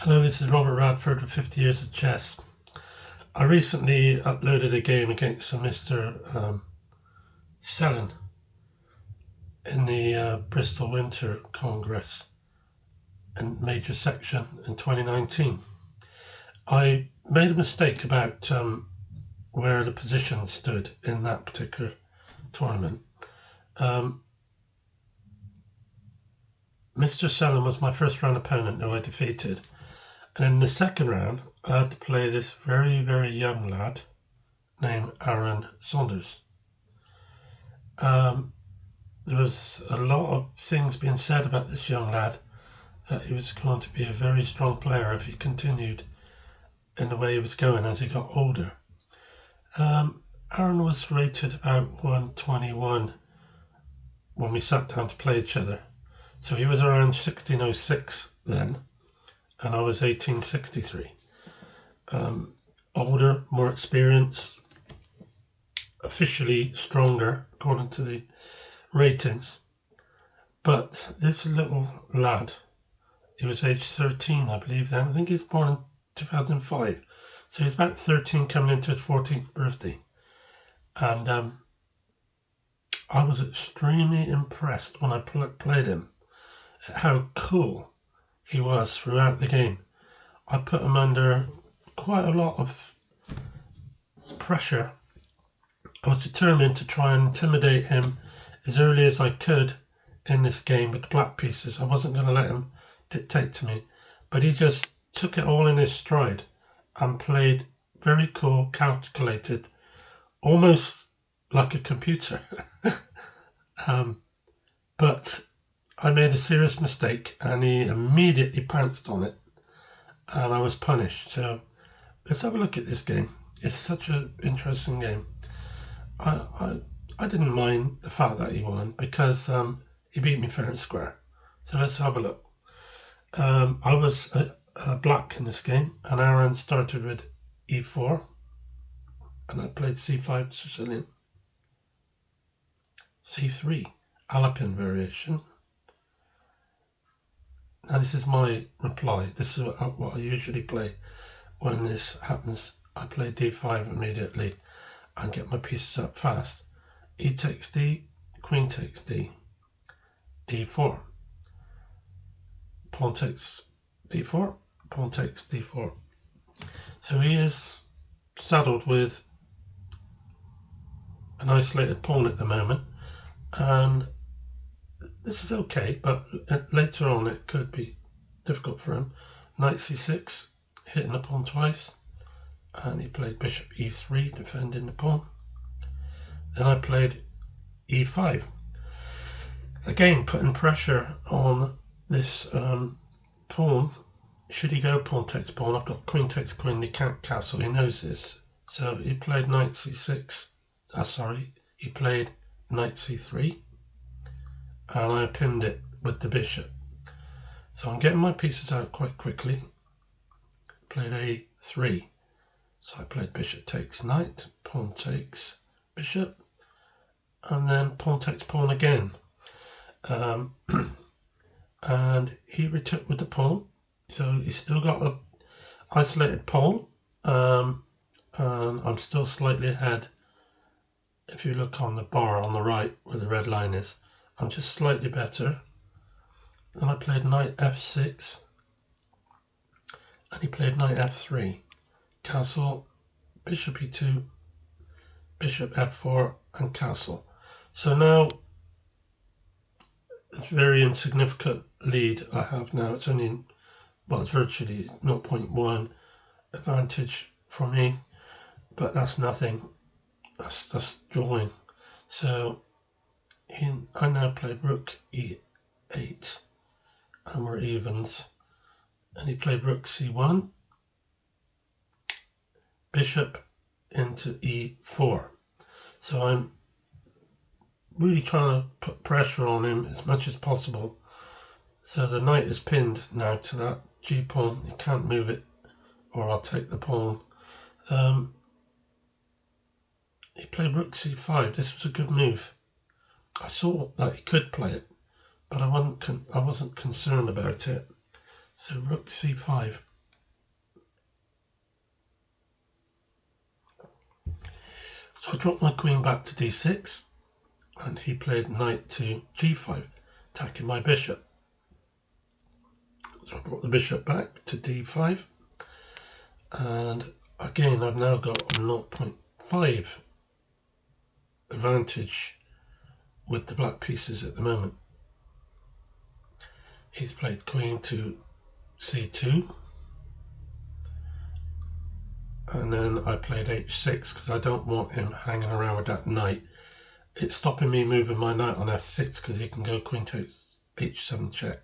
Hello, this is Robert Radford with 50 Years of Chess. I recently uploaded a game against a Mr. Sellen in the Bristol Winter Congress and Major Section in 2019. I made a mistake about where the position stood in that particular tournament. Mr. Sellen was my first round opponent who I defeated. And in the second round, I had to play this very, very young lad named Aron Saunders. There was a lot of things being said about this young lad, that he was going to be a very strong player if he continued in the way he was going as he got older. Aron was rated about 121 when we sat down to play each other. So he was around 1606 then, and I was 1863. Older, more experienced, officially stronger according to the ratings. But this little lad, he was age 13 I believe then. I think he's born in 2005. So he's about 13 coming into his 14th birthday. And I was extremely impressed when I played him at how cool he was throughout the game. I put him under quite a lot of pressure. I was determined to try and intimidate him as early as I could in this game with the black pieces. I wasn't going to let him dictate to me, but he just took it all in his stride and played very cool, calculated, almost like a computer. But I made a serious mistake and he immediately pounced on it and I was punished. So let's have a look at this game. It's such an interesting game. I didn't mind the fact that he won because he beat me fair and square. So let's have a look. I was black in this game, and Aron started with e4, and I played c5 Sicilian, c3 Alpine variation. Now this is my reply. This is what I usually play when this happens. I play d5 immediately and get my pieces up fast. E takes d, queen takes d, d4, pawn takes d4, pawn takes d4. So he is saddled with an isolated pawn at the moment, and this is okay, but later on it could be difficult for him. Knight c6, hitting the pawn twice, and he played bishop e3, defending the pawn. Then I played e5, again putting pressure on this pawn. Should he go pawn takes pawn? I've got queen takes queen, he can't castle, he knows this. So he played knight c6, he played knight c3, and I pinned it with the bishop. So I'm getting my pieces out quite quickly. Played a3, so I played bishop takes knight, pawn takes bishop, and then pawn takes pawn again. And he retook with the pawn, so he's still got a isolated pawn, and I'm still slightly ahead. If you look on the bar on the right where the red line is, I'm just slightly better. Then I played knight f6, and he played knight f3, castle, bishop e2, bishop f4, and castle. So now it's a very insignificant lead I have now. It's only, well, it's virtually 0.1 advantage for me, but that's nothing. That's drawing. So I now played rook e8, and we're evens. And he played rook c1, bishop into e4. So I'm really trying to put pressure on him as much as possible. So the knight is pinned now to that g pawn. He can't move it, or I'll take the pawn. He played rook c5. This was a good move. I saw that he could play it, but I wasn't concerned about it. So rook c5. I dropped my queen back to d6, and he played knight to g5, attacking my bishop. So I brought the bishop back to d5, and again I've now got a 0.5 advantage with the black pieces at the moment. He's played queen to c2, and then I played h6 because I don't want him hanging around with that knight. It's stopping me moving my knight on f6 because he can go queen takes h7 check.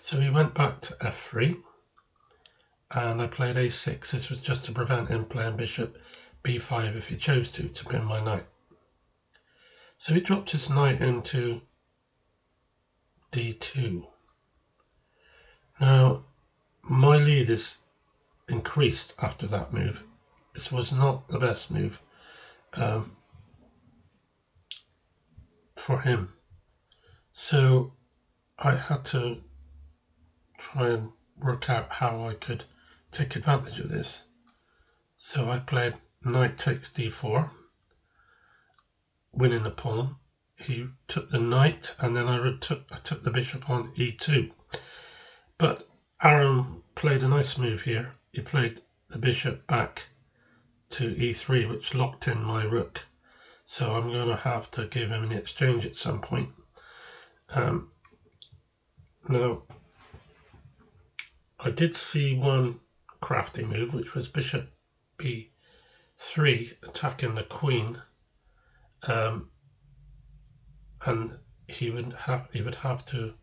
So he went back to f3, and I played a6. This was just to prevent him playing bishop b5 if he chose to pin my knight. So he dropped his knight into d2. Now, my lead is increased after that move. This was not the best move for him. So I had to try and work out how I could take advantage of this. So I played knight takes d4, winning the pawn. He took the knight, and then I took the bishop on e2. But Aron played a nice move here. He played the bishop back to e3, which locked in my rook. So I'm going to have to give him an exchange at some point. Now, I did see one crafty move, which was bishop b3, attacking the queen, and he would have to,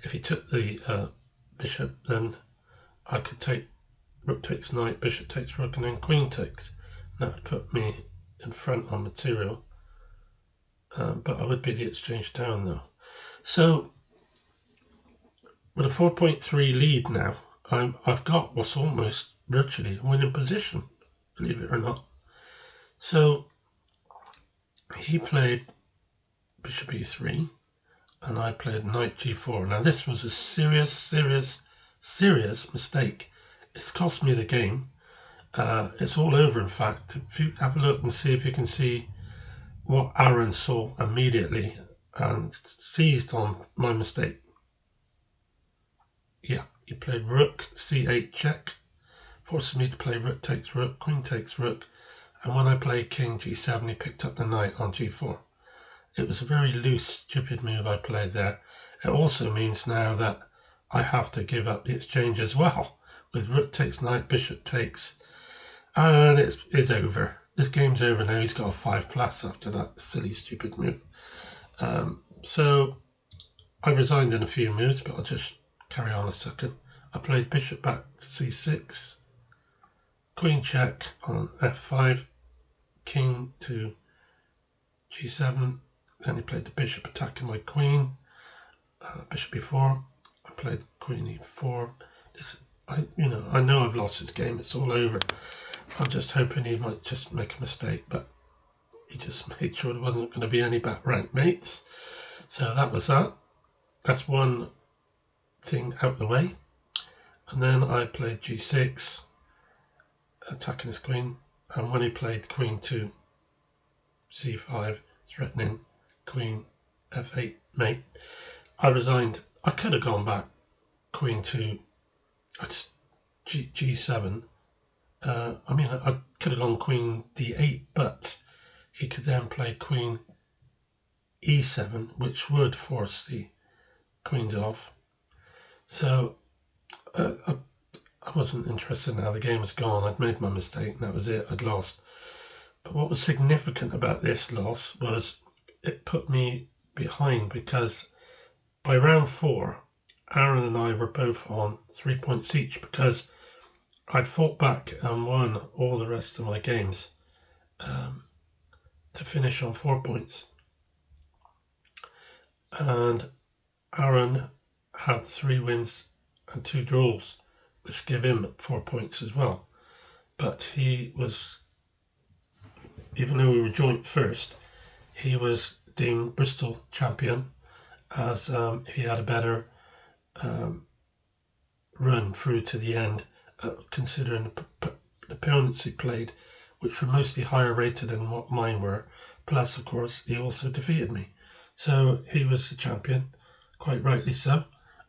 if he took the bishop, then I could take rook takes knight, bishop takes rook, and then queen takes. That would put me in front on material, but I would be the exchange down though. So with a 4.3 lead now, I've got what's almost virtually a winning position, believe it or not. So he played bishop e3, and I played knight g4. Now this was a serious mistake. It's cost me the game. It's all over, in fact. If you have a look and see if you can see what Aron saw immediately and seized on my mistake. Yeah, he played rook c8 check, forcing me to play rook takes rook, queen takes rook, and when I played king g7, he picked up the knight on g4. It was a very loose, stupid move I played there. It also means now that I have to give up the exchange as well, with rook takes knight, bishop takes, and it's over. This game's over now. He's got a 5+ after that silly, stupid move. So I resigned in a few moves, but I'll just carry on a second. I played bishop back to c6, queen check on f5, king to g7. Then he played the bishop attacking my queen, bishop e4. I played queen e4. I know I've lost this game. It's all over. I'm just hoping he might just make a mistake, but he just made sure there wasn't going to be any back rank mates. So that was that. That's one thing out the way. And then I played g6, attacking his queen. And when he played queen to c5, threatening queen f8 mate, I resigned. I could have gone back queen to g7. I could have gone queen d8, but he could then play queen e7, which would force the queens off. So I wasn't interested in how the game was gone. I'd made my mistake, and that was it. I'd lost. But what was significant about this loss was it put me behind, because by round 4, Aron and I were both on 3 points each, because I'd fought back and won all the rest of my games to finish on 4 points. And Aron had 3 wins and 2 draws, which gave him 4 points as well. But he was, even though we were joint first, he was deemed Bristol champion, as he had a better run through to the end, considering the opponents he played which were mostly higher rated than what mine were. Plus, of course, he also defeated me. So he was the champion, quite rightly so.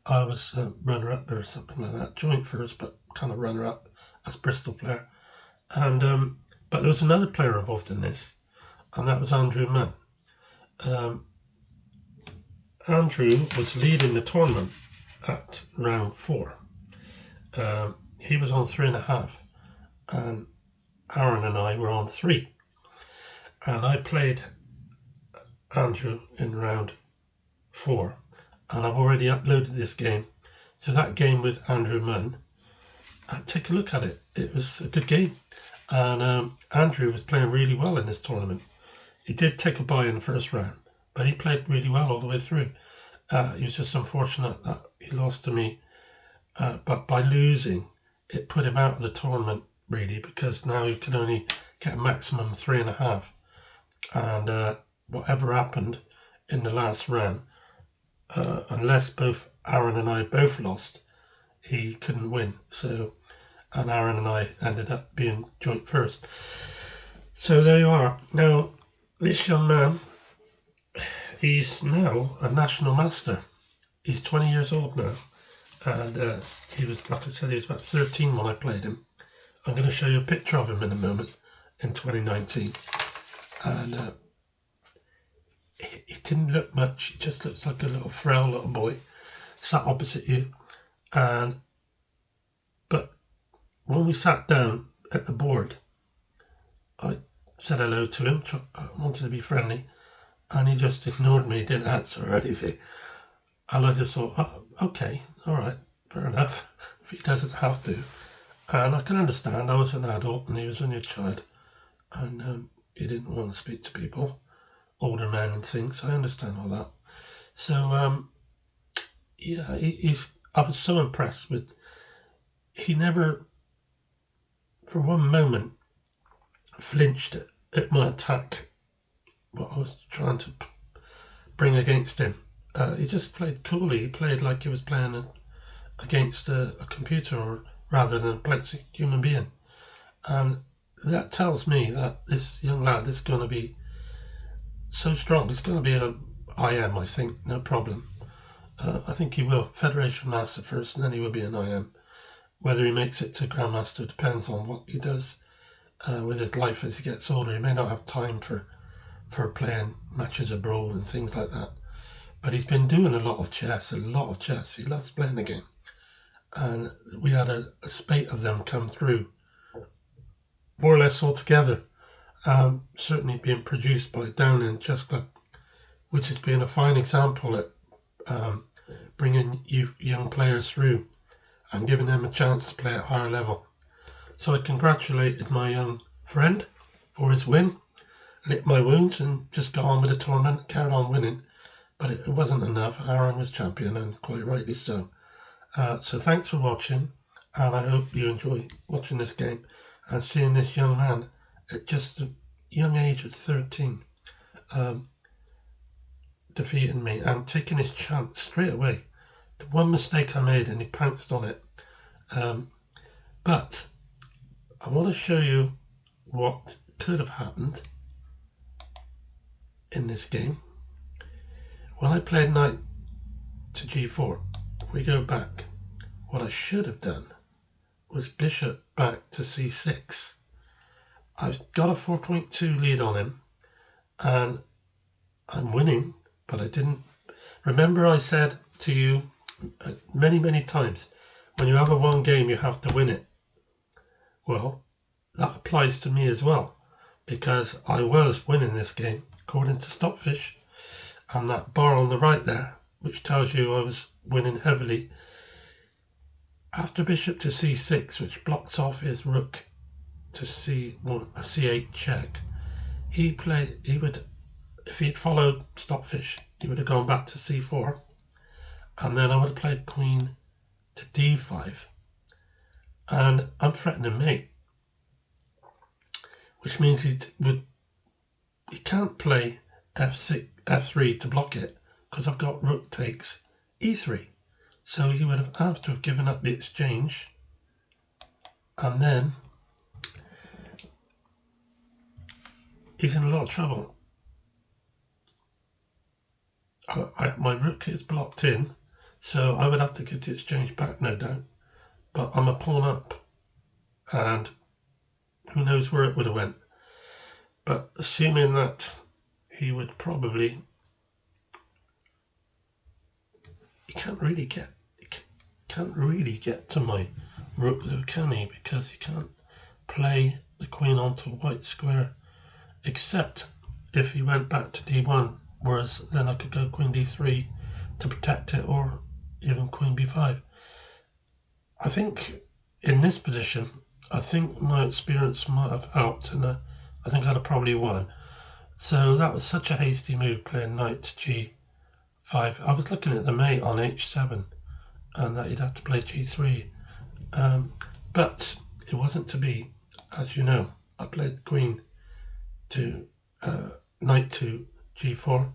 I was runner-up or something like that, joint first, but kind of runner-up as Bristol player. And but there was another player involved in this, and that was Andrew Munn. Andrew was leading the tournament at round 4. He was on 3.5, and Aron and I were on 3. And I played Andrew in round 4, and I've already uploaded this game. So that game with Andrew Munn, take a look at it. It was a good game, and Andrew was playing really well in this tournament. He did take a bye in the first round, but he played really well all the way through. He was just unfortunate that he lost to me, but by losing, it put him out of the tournament really, because now he can only get a maximum 3.5, and whatever happened in the last round, unless both Aron and I both lost, he couldn't win. So, and Aron and I ended up being joint first. So there you are. Now, this young man, he's now a national master. He's 20 years old now, and he was, like I said, he was about 13 when I played him. I'm going to show you a picture of him in a moment in 2019, and he didn't look much. He just looks like a little frail little boy sat opposite you, but when we sat down at the board, I said hello to him. I wanted to be friendly, and he just ignored me, didn't answer or anything. And I just thought, oh, okay, all right, fair enough, if he doesn't have to. And I can understand, I was an adult and he was only a child, and he didn't want to speak to people, older men and things. I understand all that. So, yeah, I was so impressed with, he never, for one moment, flinched at my attack, what I was trying to bring against him. He just played coolly. He played like he was playing against a computer, or rather than a human being. And that tells me that this young lad is going to be so strong. He's going to be IM, I think, no problem. I think he will. Federation Master first, and then he will be an IM. Whether he makes it to Grandmaster depends on what he does with his life as he gets older. He may not have time for playing matches abroad and things like that. But he's been doing a lot of chess. He loves playing the game. And we had a spate of them come through, more or less all together. Certainly being produced by Downing Chess Club, which has been a fine example at bringing young players through and giving them a chance to play at a higher level. So I congratulated my young friend for his win, licked my wounds and just got on with the tournament, carried on winning. But it wasn't enough. Aron was champion, and quite rightly so. So thanks for watching, and I hope you enjoy watching this game and seeing this young man at just a young age of 13 defeating me and taking his chance straight away. The one mistake I made and he pounced on it. But I want to show you what could have happened in this game. When I played knight to g4, if we go back, what I should have done was bishop back to c6. I've got a 4.2 lead on him, and I'm winning, but I didn't. Remember I said to you many times, when you have a one game, you have to win it. Well, that applies to me as well, because I was winning this game, according to Stockfish. And that bar on the right there, which tells you I was winning heavily. After bishop to c6, which blocks off his rook to a c8 check, he would, if he'd followed Stockfish, he would have gone back to c4, and then I would have played queen to d5, and I'm threatening mate, which means he can't play f3 to block it, because I've got rook takes e3. So he would have to have given up the exchange, and then he's in a lot of trouble. My rook is blocked in, so I would have to get the exchange back, no doubt. But I'm a pawn up, and who knows where it would have went. But assuming that he would probably, he can't really get to my rook though, can he? Because he can't play the queen onto a white square, except if he went back to d1, whereas then I could go queen d3 to protect it, or even queen b5. I think in this position, I think my experience might have helped, and I think I'd have probably won. So that was such a hasty move, playing knight to g5. I was looking at the mate on h7, and that he'd have to play g3. But it wasn't to be, as you know. I played queen to knight to g4,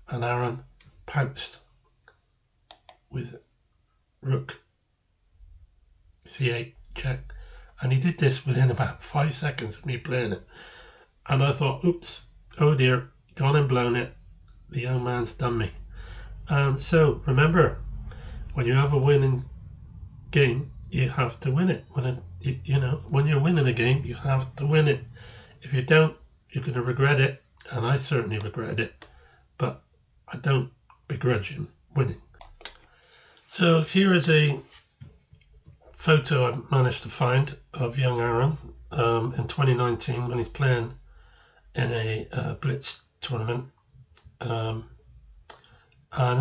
and Aron pounced with rook c8 check, and he did this within about 5 seconds of me playing it, and I thought, oops, oh dear, gone and blown it, the young man's done me. And so remember, when you have a winning game, you have to win it. When you're winning a game, you have to win it. If you don't, you're going to regret it, and I certainly regretted it, but I don't begrudge him winning. So here is a photo I managed to find of young Aron in 2019 when he's playing in a Blitz tournament, and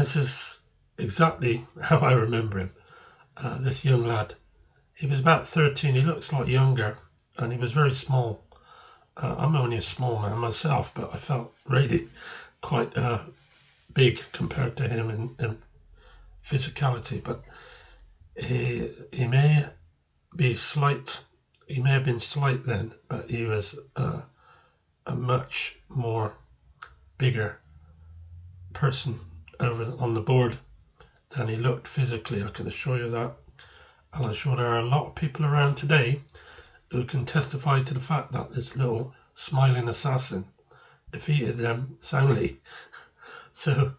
this is exactly how I remember him. This young lad, he was about 13, he looks a lot younger, and he was very small. I'm only a small man myself, but I felt really quite big compared to him in physicality. But he may be slight. He may have been slight then, but he was a much more bigger person over on the board than he looked physically. I can assure you that, and I'm sure there are a lot of people around today who can testify to the fact that this little smiling assassin defeated them soundly. So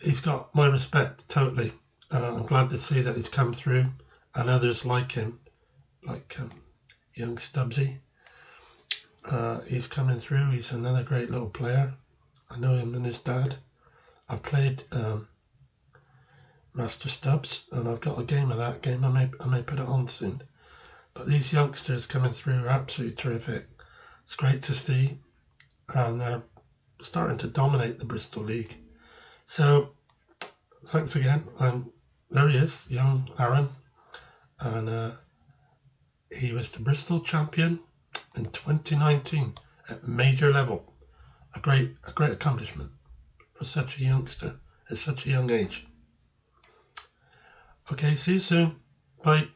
he's got my respect totally. I'm glad to see that he's come through, and others like him, like young Stubbsy. He's coming through. He's another great little player. I know him and his dad. I've played Master Stubbs, and I've got a game of that game. I may put it on soon. But these youngsters coming through are absolutely terrific. It's great to see, and they're starting to dominate the Bristol League. So thanks again. There he is, young Aron, and he was the Bristol champion in 2019 at major level. A great accomplishment for such a youngster at such a young age. Okay, see you soon. Bye.